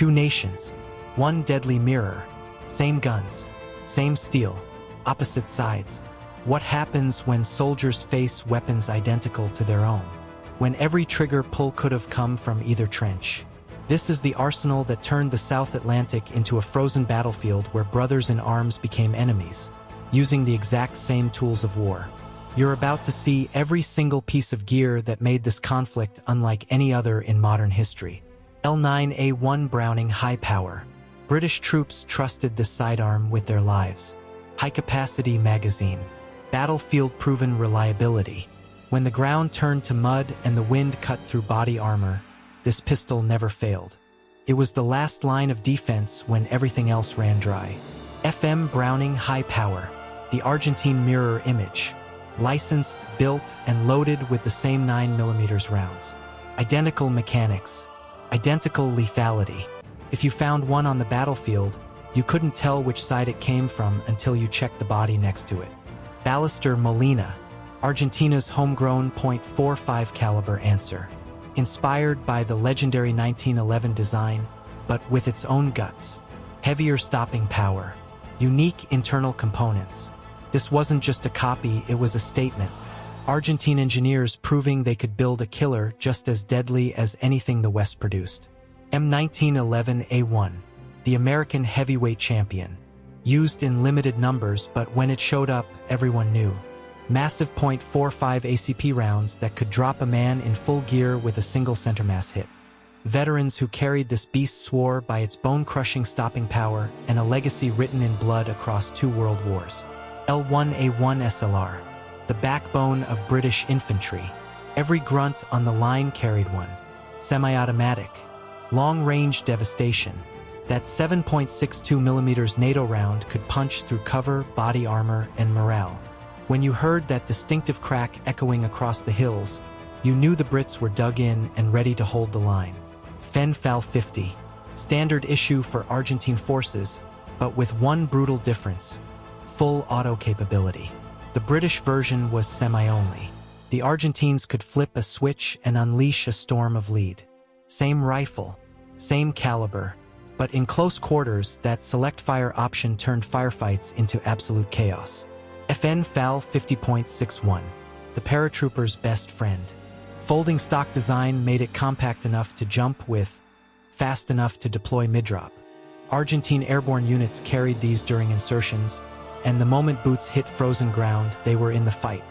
Two nations, one deadly mirror, same guns, same steel, opposite sides. What happens when soldiers face weapons identical to their own? When every trigger pull could have come from either trench? This is the arsenal that turned the South Atlantic into a frozen battlefield where brothers in arms became enemies, using the exact same tools of war. You're about to see every single piece of gear that made this conflict unlike any other in modern history. L9A1 Browning High Power. British troops trusted this sidearm with their lives. High-capacity magazine. Battlefield-proven reliability. When the ground turned to mud and the wind cut through body armor, this pistol never failed. It was the last line of defense when everything else ran dry. FM Browning High Power. The Argentine mirror image. Licensed, built, and loaded with the same 9mm rounds. Identical mechanics. Identical lethality. If you found one on the battlefield, you couldn't tell which side it came from until you checked the body next to it. Ballester Molina, Argentina's homegrown .45 caliber answer. Inspired by the legendary 1911 design, but with its own guts. Heavier stopping power. Unique internal components. This wasn't just a copy, it was a statement. Argentine engineers proving they could build a killer just as deadly as anything the West produced. M1911A1, the American heavyweight champion. Used in limited numbers, but when it showed up, everyone knew. Massive .45 ACP rounds that could drop a man in full gear with a single centermass hit. Veterans who carried this beast swore by its bone-crushing stopping power and a legacy written in blood across 2 world wars. L1A1 SLR, the backbone of British infantry. Every grunt on the line carried one. Semi-automatic. Long-range devastation. That 7.62mm NATO round could punch through cover, body armor, and morale. When you heard that distinctive crack echoing across the hills, you knew the Brits were dug in and ready to hold the line. Fen Fal 50. Standard issue for Argentine forces, but with one brutal difference. Full auto capability. The British version was semi-only. The Argentines could flip a switch and unleash a storm of lead. Same rifle, same caliber, but in close quarters, that select fire option turned firefights into absolute chaos. FN Fal 50.61, the paratrooper's best friend. Folding stock design made it compact enough to jump with, fast enough to deploy mid-drop. Argentine airborne units carried these during insertions, and the moment boots hit frozen ground, they were in the fight.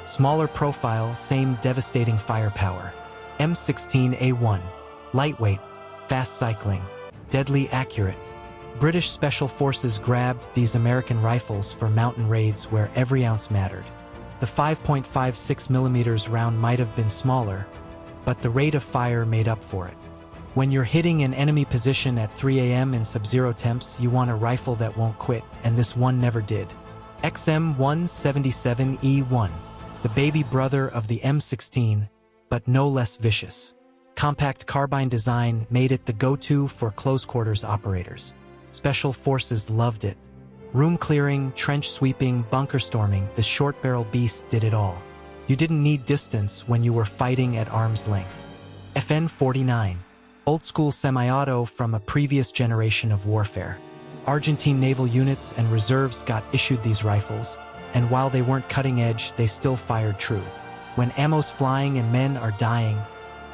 Smaller profile, same devastating firepower. M16A1, lightweight, fast cycling, deadly accurate. British Special Forces grabbed these American rifles for mountain raids where every ounce mattered. The 5.56mm round might have been smaller, but the rate of fire made up for it. When you're hitting an enemy position at 3 a.m. in sub-zero temps, you want a rifle that won't quit, and this one never did. XM177E1, the baby brother of the M16, but no less vicious. Compact carbine design made it the go-to for close-quarters operators. Special Forces loved it. Room clearing, trench sweeping, bunker storming, this short-barrel beast did it all. You didn't need distance when you were fighting at arm's length. FN-49, old-school semi-auto from a previous generation of warfare. Argentine naval units and reserves got issued these rifles, and while they weren't cutting-edge, they still fired true. When ammo's flying and men are dying,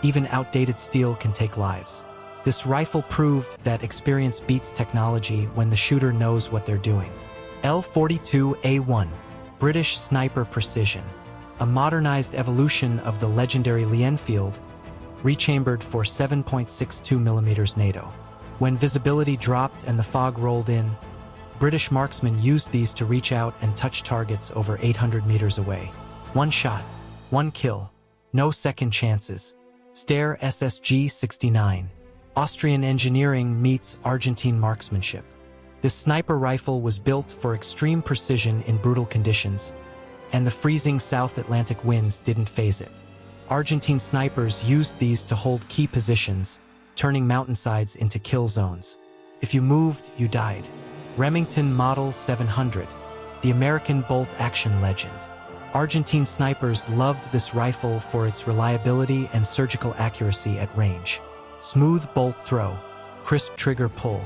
even outdated steel can take lives. This rifle proved that experience beats technology when the shooter knows what they're doing. L42A1, British Sniper Precision, a modernized evolution of the legendary Lee Enfield, rechambered for 7.62mm NATO. When visibility dropped and the fog rolled in, British marksmen used these to reach out and touch targets over 800 meters away. One shot, one kill, no second chances. Steyr SSG-69. Austrian engineering meets Argentine marksmanship. This sniper rifle was built for extreme precision in brutal conditions, and the freezing South Atlantic winds didn't faze it. Argentine snipers used these to hold key positions, turning mountainsides into kill zones. If you moved, you died. Remington Model 700, the American bolt-action legend. Argentine snipers loved this rifle for its reliability and surgical accuracy at range. Smooth bolt throw, crisp trigger pull.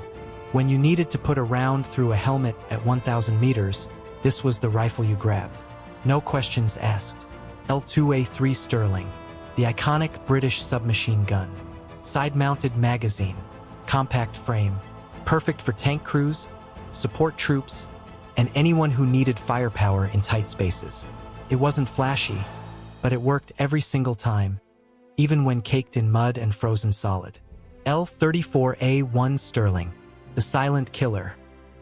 When you needed to put a round through a helmet at 1,000 meters, this was the rifle you grabbed. No questions asked. L2A3 Sterling, the iconic British submachine gun. Side-mounted magazine, compact frame, perfect for tank crews, support troops, and anyone who needed firepower in tight spaces. It wasn't flashy, but it worked every single time, even when caked in mud and frozen solid. L34A1 Sterling, the silent killer.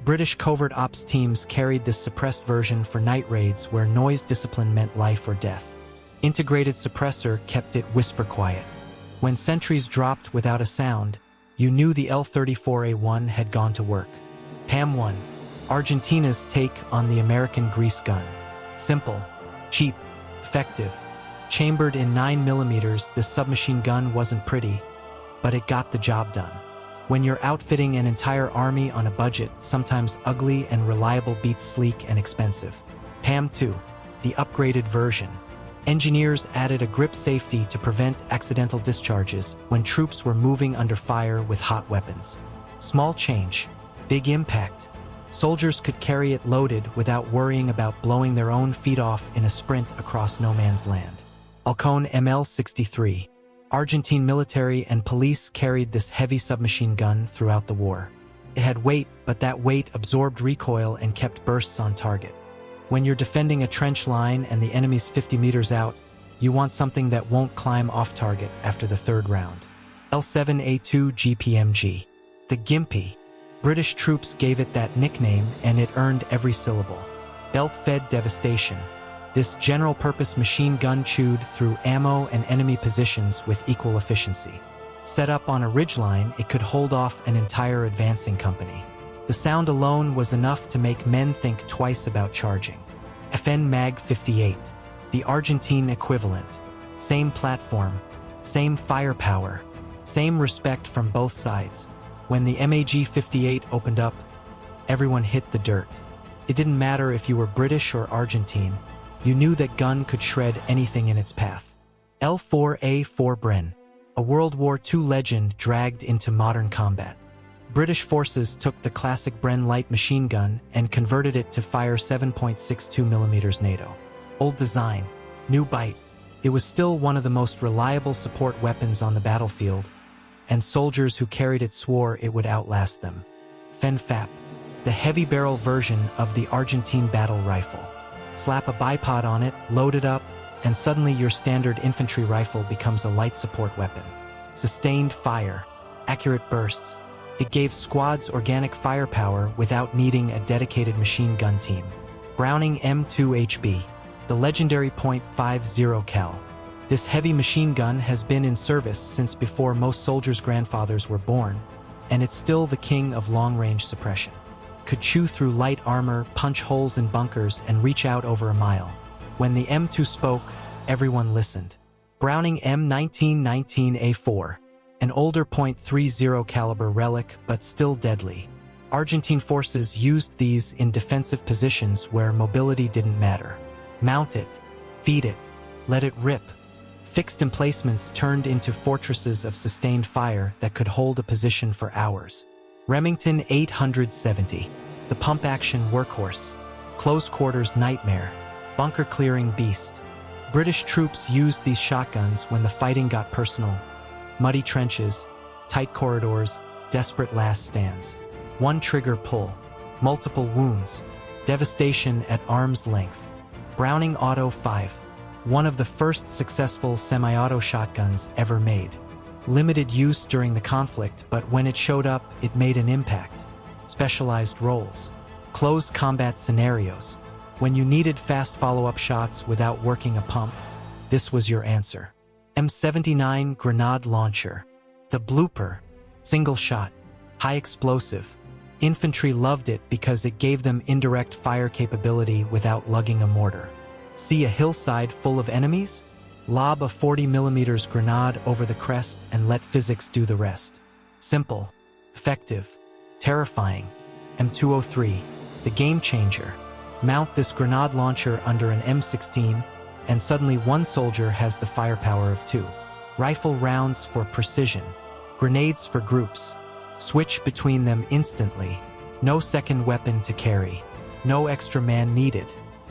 British covert ops teams carried this suppressed version for night raids where noise discipline meant life or death. Integrated suppressor kept it whisper quiet. When sentries dropped without a sound, you knew the L34A1 had gone to work. PAM-1, Argentina's take on the American grease gun. Simple, cheap, effective. Chambered in 9mm, this submachine gun wasn't pretty, but it got the job done. When you're outfitting an entire army on a budget, sometimes ugly and reliable beats sleek and expensive. PAM-2, the upgraded version. Engineers added a grip safety to prevent accidental discharges when troops were moving under fire with hot weapons. Small change, big impact. Soldiers could carry it loaded without worrying about blowing their own feet off in a sprint across no man's land. Falcon ML63. Argentine military and police carried this heavy submachine gun throughout the war. It had weight, but that weight absorbed recoil and kept bursts on target. When you're defending a trench line and the enemy's 50 meters out, you want something that won't climb off target after the third round. L7A2 GPMG. The Gimpy. British troops gave it that nickname and it earned every syllable. Belt-fed devastation. This general-purpose machine gun chewed through ammo and enemy positions with equal efficiency. Set up on a ridgeline, it could hold off an entire advancing company. The sound alone was enough to make men think twice about charging. FN Mag 58, the Argentine equivalent. Same platform, same firepower, same respect from both sides. When the MAG 58 opened up, everyone hit the dirt. It didn't matter if you were British or Argentine. You knew that gun could shred anything in its path. L4A4 Bren, a World War II legend dragged into modern combat. British forces took the classic Bren light machine gun and converted it to fire 7.62mm NATO. Old design, new bite. It was still one of the most reliable support weapons on the battlefield, and soldiers who carried it swore it would outlast them. FENFAP, the heavy barrel version of the Argentine battle rifle. Slap a bipod on it, load it up, and suddenly your standard infantry rifle becomes a light support weapon. Sustained fire, accurate bursts. It gave squads organic firepower without needing a dedicated machine gun team. Browning M2HB, the legendary .50 cal. This heavy machine gun has been in service since before most soldiers' grandfathers were born, and it's still the king of long-range suppression. Could chew through light armor, punch holes in bunkers, and reach out over a mile. When the M2 spoke, everyone listened. Browning M1919A4, an older .30 caliber relic, but still deadly. Argentine forces used these in defensive positions where mobility didn't matter. Mount it, feed it, let it rip. Fixed emplacements turned into fortresses of sustained fire that could hold a position for hours. Remington 870, the pump-action workhorse, close-quarters nightmare, bunker-clearing beast. British troops used these shotguns when the fighting got personal. Muddy trenches, tight corridors, desperate last stands. One trigger pull, multiple wounds, devastation at arm's length. Browning Auto 5, one of the first successful semi-auto shotguns ever made. Limited use during the conflict, but when it showed up, it made an impact. Specialized roles. Close combat scenarios. When you needed fast follow-up shots without working a pump, this was your answer. M79 Grenade Launcher. The blooper. Single shot. High explosive. Infantry loved it because it gave them indirect fire capability without lugging a mortar. See a hillside full of enemies? Lob a 40mm grenade over the crest and let physics do the rest. Simple, effective, terrifying. M203, the game changer. Mount this grenade launcher under an M16, and suddenly one soldier has the firepower of two. Rifle rounds for precision, grenades for groups, Switch between them instantly. No second weapon to carry. No extra man needed.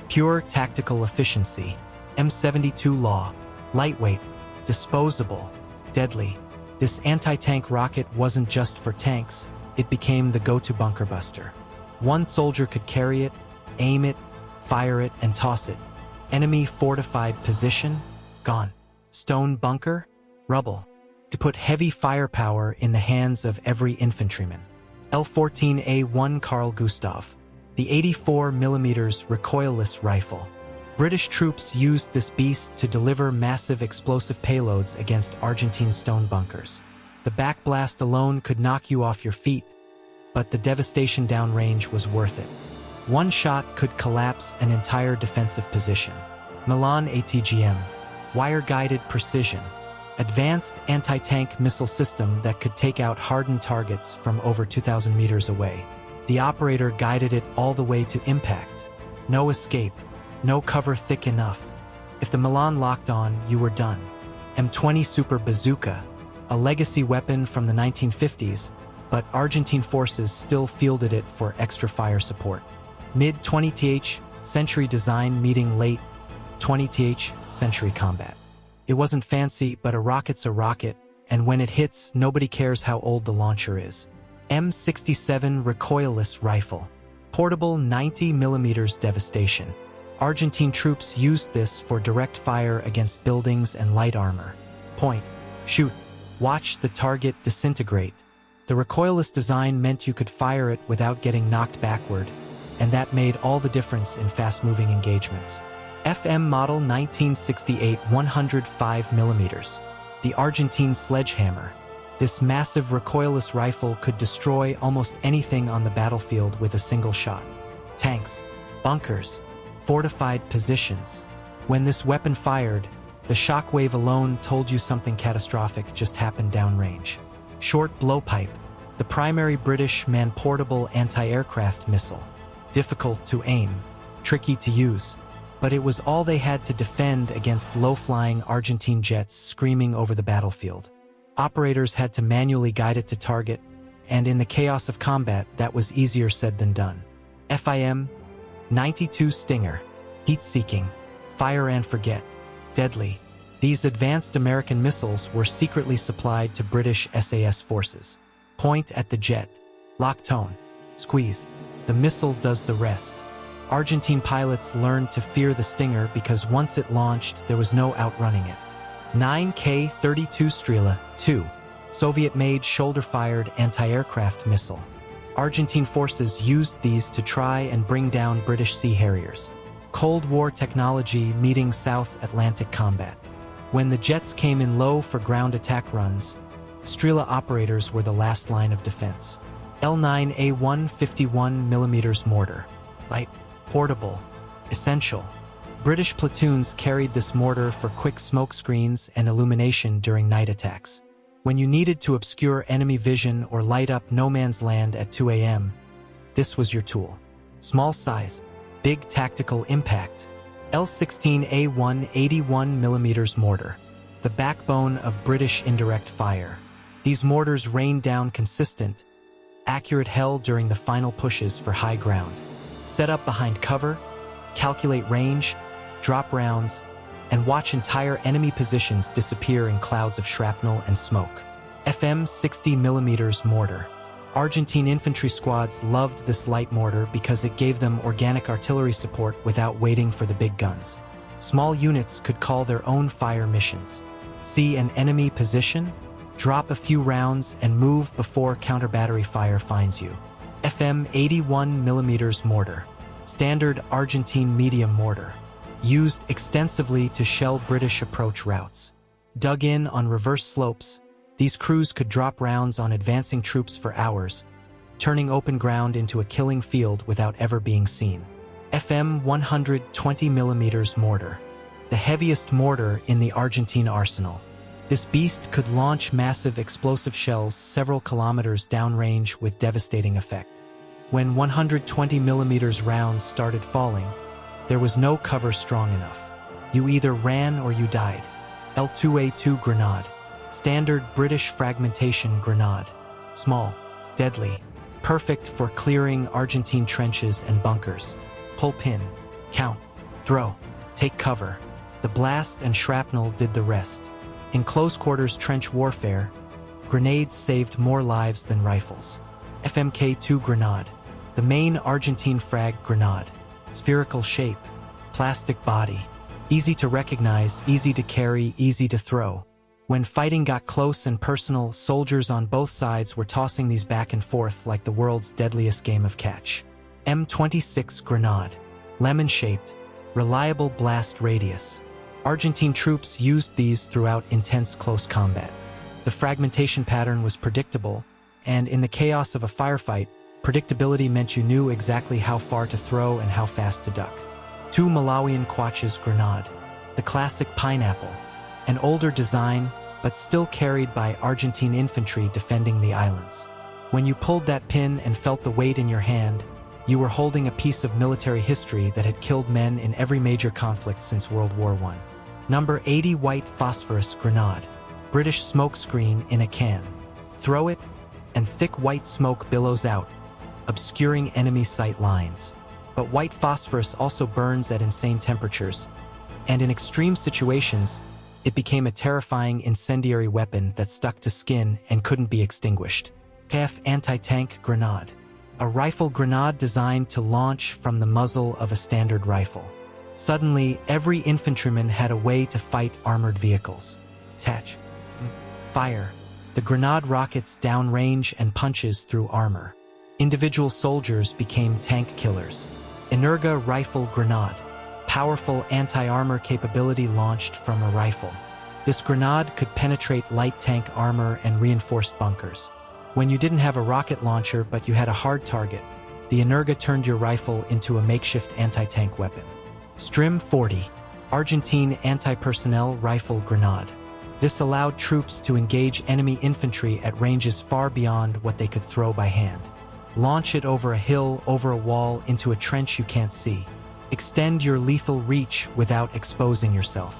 Pure tactical efficiency. M72 Law. Lightweight. Disposable. Deadly. This anti-tank rocket wasn't just for tanks, it became the go-to bunker buster. One soldier could carry it, aim it, fire it, and toss it. Enemy fortified position? Gone. Stone bunker? Rubble. To put heavy firepower in the hands of every infantryman. L-14A1 Carl Gustav. The 84mm recoilless rifle. British troops used this beast to deliver massive explosive payloads against Argentine stone bunkers. The backblast alone could knock you off your feet, but the devastation downrange was worth it. One shot could collapse an entire defensive position. Milan ATGM. Wire-guided precision. Advanced anti-tank missile system that could take out hardened targets from over 2,000 meters away. The operator guided it all the way to impact. No escape. No cover thick enough. If the Milan locked on, you were done. M20 Super Bazooka, a legacy weapon from the 1950s, but Argentine forces still fielded it for extra fire support. Mid-20th century design meeting late 20th century combat. It wasn't fancy, but a rocket's a rocket, and when it hits, nobody cares how old the launcher is. M67 recoilless rifle. Portable 90mm devastation. Argentine troops used this for direct fire against buildings and light armor. Point. Shoot. Watch the target disintegrate. The recoilless design meant you could fire it without getting knocked backward, and that made all the difference in fast-moving engagements. FM Model 1968 105mm. The Argentine sledgehammer. This massive recoilless rifle could destroy almost anything on the battlefield with a single shot. Tanks, bunkers, fortified positions. When this weapon fired, the shockwave alone told you something catastrophic just happened downrange. Short blowpipe, the primary British man-portable anti-aircraft missile. Difficult to aim, tricky to use, but it was all they had to defend against low-flying Argentine jets screaming over the battlefield. Operators had to manually guide it to target, and in the chaos of combat, that was easier said than done. FIM 92 Stinger. Heat-seeking. Fire and forget. Deadly. These advanced American missiles were secretly supplied to British SAS forces. Point at the jet. Lock tone. Squeeze. The missile does the rest. Argentine pilots learned to fear the Stinger because once it launched, there was no outrunning it. 9K-32 Strela 2. Soviet-made shoulder-fired anti-aircraft missile. Argentine forces used these to try and bring down British Sea Harriers. Cold War technology meeting South Atlantic combat. When the jets came in low for ground attack runs, Strela operators were the last line of defense. L9A1 51mm mortar. Light, portable, essential. British platoons carried this mortar for quick smoke screens and illumination during night attacks. When you needed to obscure enemy vision or light up no man's land at 2 a.m., this was your tool. Small size, big tactical impact. L16A1 81mm mortar. The backbone of British indirect fire. These mortars rained down consistent, accurate hell during the final pushes for high ground. Set up behind cover, calculate range, drop rounds, and watch entire enemy positions disappear in clouds of shrapnel and smoke. FM 60mm mortar. Argentine infantry squads loved this light mortar because it gave them organic artillery support without waiting for the big guns. Small units could call their own fire missions. See an enemy position? Drop a few rounds and move before counter-battery fire finds you. FM 81mm mortar. Standard Argentine medium mortar. Used extensively to shell British approach routes. Dug in on reverse slopes, these crews could drop rounds on advancing troops for hours, turning open ground into a killing field without ever being seen. FM 120mm mortar. The heaviest mortar in the Argentine arsenal. This beast could launch massive explosive shells several kilometers downrange with devastating effect. When 120mm rounds started falling, there was no cover strong enough. You either ran or you died. L2A2 grenade. Standard British fragmentation grenade. Small, Deadly. Perfect for clearing Argentine trenches and bunkers. Pull pin. Count. Throw. Take cover. The blast and shrapnel did the rest. In close-quarters trench warfare, grenades saved more lives than rifles. FMK-2 Grenade. The main Argentine frag grenade. Spherical shape. Plastic body. Easy to recognize, easy to carry, easy to throw. When fighting got close and personal, soldiers on both sides were tossing these back and forth like the world's deadliest game of catch. M26 Grenade. Lemon-shaped. Reliable blast radius. Argentine troops used these throughout intense close combat. The fragmentation pattern was predictable, and in the chaos of a firefight, predictability meant you knew exactly how far to throw and how fast to duck. 2 Malawian Quaches Grenade. The classic pineapple. An older design, but still carried by Argentine infantry defending the islands. When you pulled that pin and felt the weight in your hand, you were holding a piece of military history that had killed men in every major conflict since World War I. Number 80 White Phosphorus Grenade. British smokescreen in a can. Throw it, and thick white smoke billows out, obscuring enemy sight lines. But white phosphorus also burns at insane temperatures, and in extreme situations, it became a terrifying incendiary weapon that stuck to skin and couldn't be extinguished. KF Anti-Tank Grenade. A rifle grenade designed to launch from the muzzle of a standard rifle. Suddenly, every infantryman had a way to fight armored vehicles. Attach. Fire. The grenade rockets downrange and punches through armor. Individual soldiers became tank killers. Energa Rifle Grenade. Powerful anti-armor capability launched from a rifle. This grenade could penetrate light tank armor and reinforced bunkers. When you didn't have a rocket launcher but you had a hard target, the Energa turned your rifle into a makeshift anti-tank weapon. Strim 40. Argentine Anti-Personnel Rifle Grenade. This allowed troops to engage enemy infantry at ranges far beyond what they could throw by hand. Launch it over a hill, over a wall, into a trench you can't see. Extend your lethal reach without exposing yourself.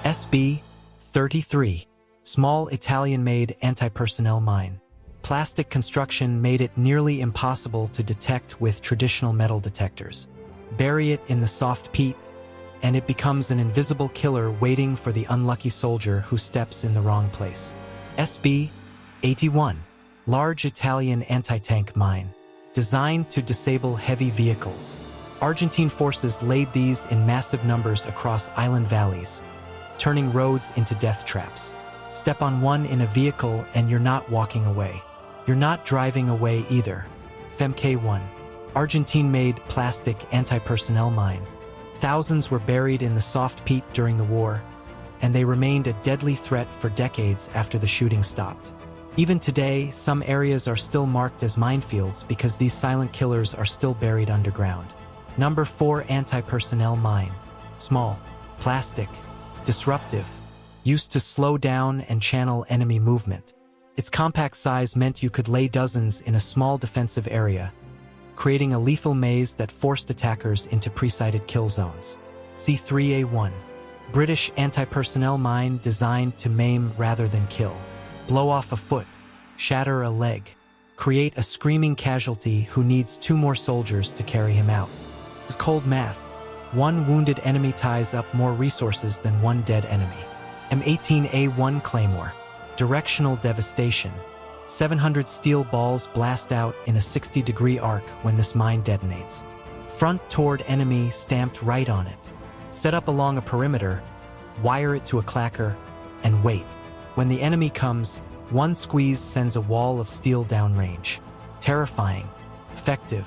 SB-33. Small Italian-made anti-personnel mine. Plastic construction made it nearly impossible to detect with traditional metal detectors. Bury it in the soft peat, and it becomes an invisible killer waiting for the unlucky soldier who steps in the wrong place. SB-81. Large Italian anti-tank mine. Designed to disable heavy vehicles. Argentine forces laid these in massive numbers across island valleys, turning roads into death traps. Step on one in a vehicle and you're not walking away. You're not driving away either. FMK-1. Argentine-made plastic anti-personnel mine. Thousands were buried in the soft peat during the war, and they remained a deadly threat for decades after the shooting stopped. Even today, some areas are still marked as minefields because these silent killers are still buried underground. Number 4 Anti-Personnel Mine. Small. Plastic. Disruptive. Used to slow down and channel enemy movement. Its compact size meant you could lay dozens in a small defensive area, creating a lethal maze that forced attackers into pre-sighted kill zones. C3A1. British anti-personnel mine designed to maim rather than kill. Blow off a foot. Shatter a leg. Create a screaming casualty who needs 2 more soldiers to carry him out. It's cold math. 1 wounded enemy ties up more resources than 1 dead enemy. M18A1 Claymore. Directional devastation. 700 steel balls blast out in a 60-degree arc when this mine detonates. Front toward enemy stamped right on it. Set up along a perimeter, wire it to a clacker, and wait. When the enemy comes, 1 squeeze sends a wall of steel downrange. Terrifying. Effective.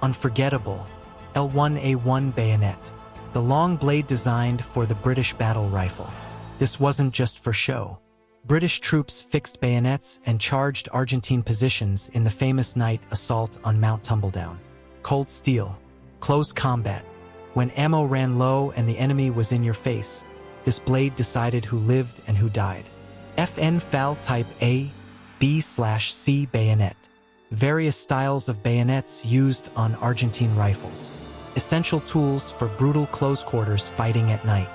Unforgettable. L1A1 bayonet. The long blade designed for the British battle rifle. This wasn't just for show. British troops fixed bayonets and charged Argentine positions in the famous night assault on Mount Tumbledown. Cold steel. Close combat. When ammo ran low and the enemy was in your face, this blade decided who lived and who died. FN FAL Type A, B/C bayonet. Various styles of bayonets used on Argentine rifles. Essential tools for brutal close quarters fighting at night.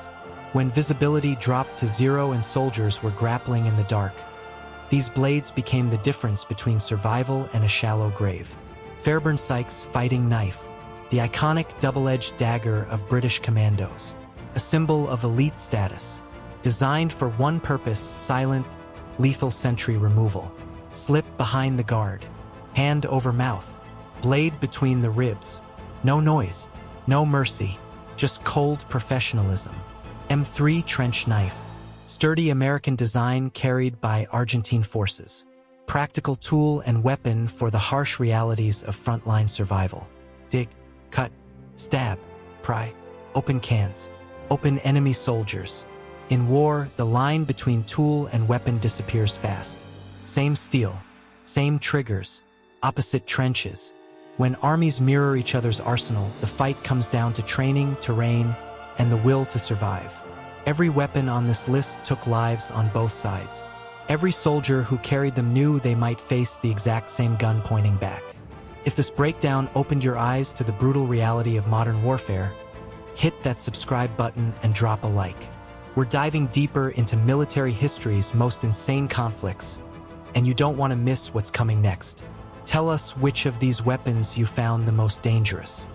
When visibility dropped to 0 and soldiers were grappling in the dark, These blades became the difference between survival and a shallow grave. Fairbairn Sykes' fighting knife, the iconic double-edged dagger of British commandos, a symbol of elite status, designed for one purpose: silent, lethal sentry removal. Slip behind the guard, hand over mouth, blade between the ribs. No noise, no mercy, just cold professionalism. M3 trench knife, sturdy American design carried by Argentine forces. Practical tool and weapon for the harsh realities of frontline survival. Dig, cut, stab, pry, open cans, open enemy soldiers. In war, the line between tool and weapon disappears fast. Same steel, same triggers, opposite trenches. When armies mirror each other's arsenal, the fight comes down to training, terrain, and the will to survive. Every weapon on this list took lives on both sides. Every soldier who carried them knew they might face the exact same gun pointing back. If this breakdown opened your eyes to the brutal reality of modern warfare, hit that subscribe button and drop a like. We're diving deeper into military history's most insane conflicts, and you don't want to miss what's coming next. Tell us which of these weapons you found the most dangerous.